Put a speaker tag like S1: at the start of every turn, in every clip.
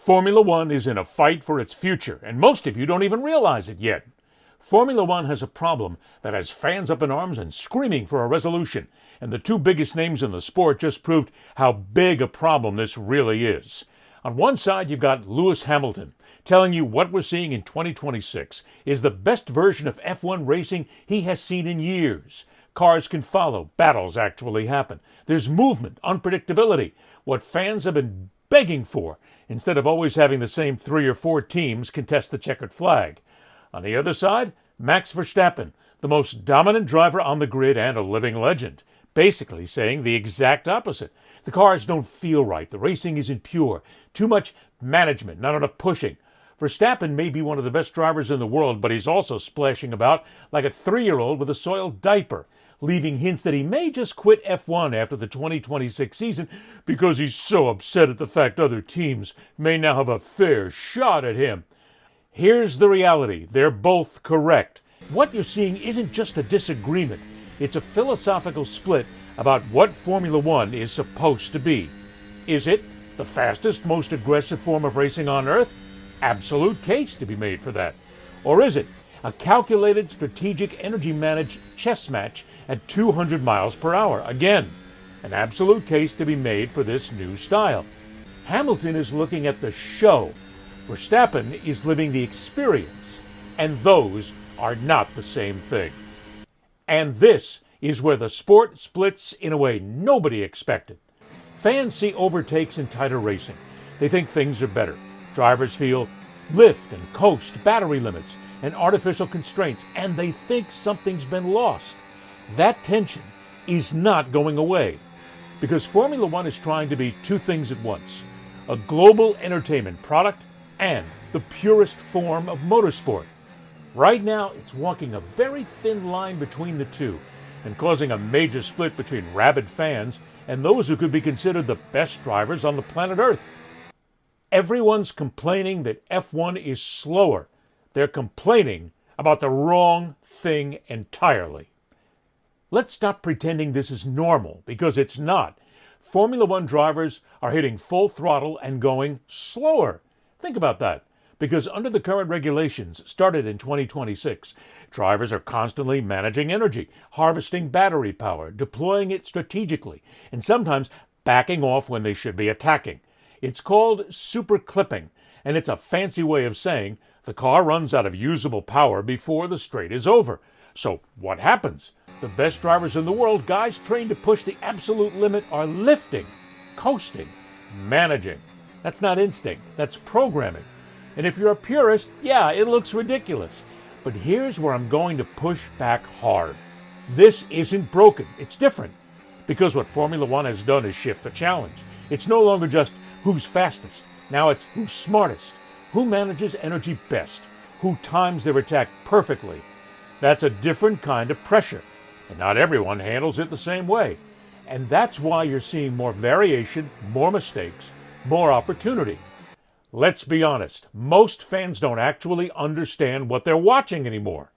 S1: Formula One is in a fight for its future, and most of you don't even realize it yet. Formula One has a problem that has fans up in arms and screaming for a resolution, and the two biggest names in the sport just proved how big a problem this really is. On one side, you've got Lewis Hamilton, telling you what we're seeing in 2026 is the best version of F1 racing he has seen in years. Cars can follow, battles actually happen. There's movement, unpredictability, what fans have been begging for, instead of always having the same 3 or 4 teams contest the checkered flag. On the other side, Max Verstappen, the most dominant driver on the grid and a living legend, basically saying the exact opposite. The cars don't feel right, the racing isn't pure, too much management, not enough pushing. Verstappen may be one of the best drivers in the world, but he's also splashing about like a 3-year-old with a soiled diaper, leaving hints that he may just quit F1 after the 2026 season because he's so upset at the fact other teams may now have a fair shot at him. Here's the reality. They're both correct. What you're seeing isn't just a disagreement. It's a philosophical split about what Formula One is supposed to be. Is it the fastest, most aggressive form of racing on Earth? Absolute case to be made for that. Or is it a calculated, strategic, energy-managed chess match at 200 miles per hour? Again, an absolute case to be made for this new style. Hamilton is looking at the show. Verstappen is living the experience. And those are not the same thing. And this is where the sport splits in a way nobody expected. Fans see overtakes in tighter racing. They think things are better. Drivers feel lift and coast, battery limits, and artificial constraints, and they think something's been lost. That tension is not going away, because Formula One is trying to be two things at once: a global entertainment product and the purest form of motorsport. Right now, it's walking a very thin line between the two and causing a major split between rabid fans and those who could be considered the best drivers on the planet Earth. Everyone's complaining that F1 is slower. They're complaining about the wrong thing entirely. Let's stop pretending this is normal, because it's not. Formula One drivers are hitting full throttle and going slower. Think about that. Because under the current regulations, started in 2026, drivers are constantly managing energy, harvesting battery power, deploying it strategically, and sometimes backing off when they should be attacking. It's called super clipping, and it's a fancy way of saying the car runs out of usable power before the straight is over. So what happens? The best drivers in the world, guys trained to push the absolute limit, are lifting, coasting, managing. That's not instinct, that's programming. And if you're a purist, yeah, it looks ridiculous. But here's where I'm going to push back hard. This isn't broken, it's different. Because what Formula One has done is shift the challenge. It's no longer just who's fastest. Now it's who's smartest, who manages energy best, who times their attack perfectly. That's a different kind of pressure, and not everyone handles it the same way. And that's why you're seeing more variation, more mistakes, more opportunity. Let's be honest, most fans don't actually understand what they're watching anymore.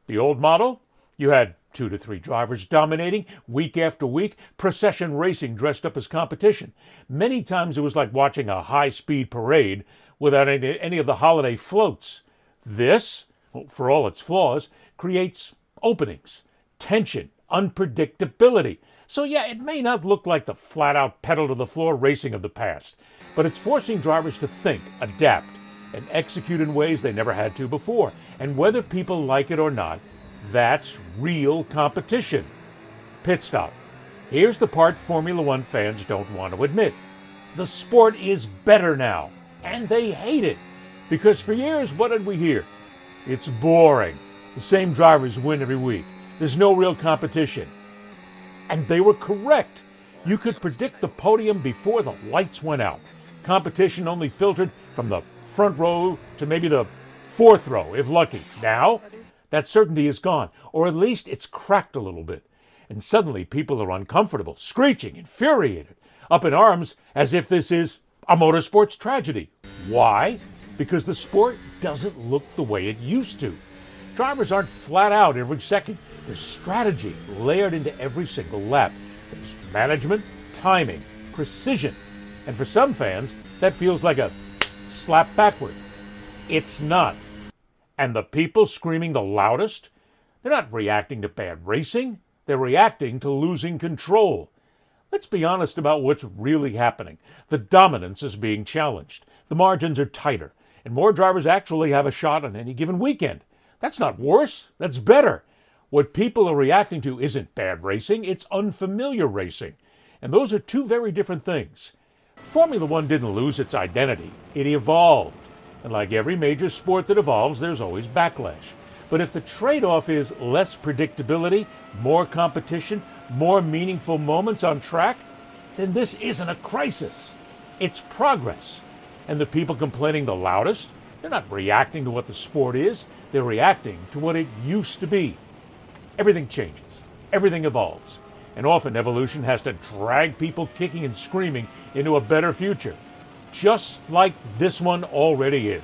S1: The old model? You had 2 to 3 drivers dominating week after week, procession racing dressed up as competition. Many times it was like watching a high-speed parade without any of the holiday floats. This, for all its flaws, creates openings, tension, unpredictability. So yeah, it may not look like the flat-out pedal-to-the-floor racing of the past, but it's forcing drivers to think, adapt, and execute in ways they never had to before. And whether people like it or not, that's real competition. Pit stop. Here's the part Formula One fans don't want to admit. The sport is better now, and they hate it. Because for years, what did we hear? It's boring. The same drivers win every week. There's no real competition. And they were correct. You could predict the podium before the lights went out. Competition only filtered from the front row to maybe the 4th row, if lucky. Now, that certainty is gone, or at least it's cracked a little bit. And suddenly people are uncomfortable, screeching, infuriated, up in arms as if this is a motorsports tragedy. Why? Because the sport doesn't look the way it used to. Drivers aren't flat out every second. There's strategy layered into every single lap. There's management, timing, precision. And for some fans, that feels like a slapped backward. It's not. And the people screaming the loudest, they're not reacting to bad racing. They're reacting to losing control. Let's be honest about what's really happening. The dominance is being challenged. The margins are tighter, and more drivers actually have a shot on any given weekend. That's not worse. That's better. What people are reacting to isn't bad racing. It's unfamiliar racing. And those are two very different things. Formula One didn't lose its identity. It evolved. And like every major sport that evolves, there's always backlash. But if the trade-off is less predictability, more competition, more meaningful moments on track, then this isn't a crisis. It's progress. And the people complaining the loudest, they're not reacting to what the sport is. They're reacting to what it used to be. Everything changes. Everything evolves. And often evolution has to drag people kicking and screaming into a better future. Just like this one already is.